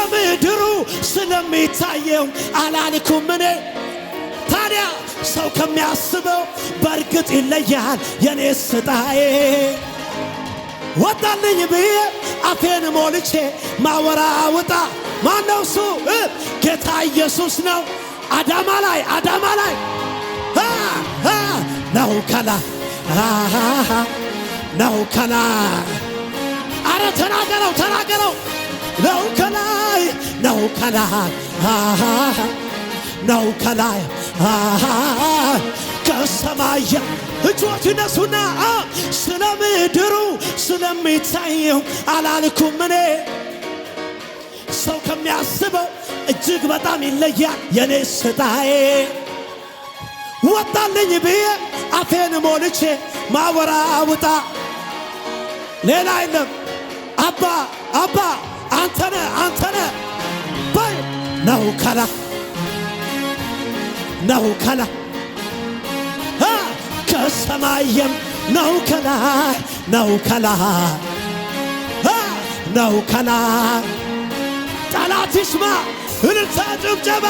ስለምድሩ ስለሚታየው አላልኩም እኔ ታዲያ ሰው ከሚያስበው በርግጥ ይለያል የኔ ስጣዬ ወጣልኝ ብዬ አፌን ሞልቼ ማወራውጣ ማነው እሱ ጌታ ኢየሱስ ነው አዳማ ላይ ነው ከላይ ነው ከላይ አረ ተናገረው ነው ከላይ ነው ከላይ ከሰማይ እጆች ይነሱና ስለምድሩ ስለሚታየው አላልኩም እኔ ሰው ከሚያስበው እጅግ በጣም ይለያል የኔ ስጣዬ ወጣልኝ ብዬ አፌን ሞልቼ ማወራውጣ ሌላ የለም አባ አንተነ በይ ነው ከላይ ከሰማይም ነው ከላይ ጠላት ይስማ እልልታ ጭብጨባ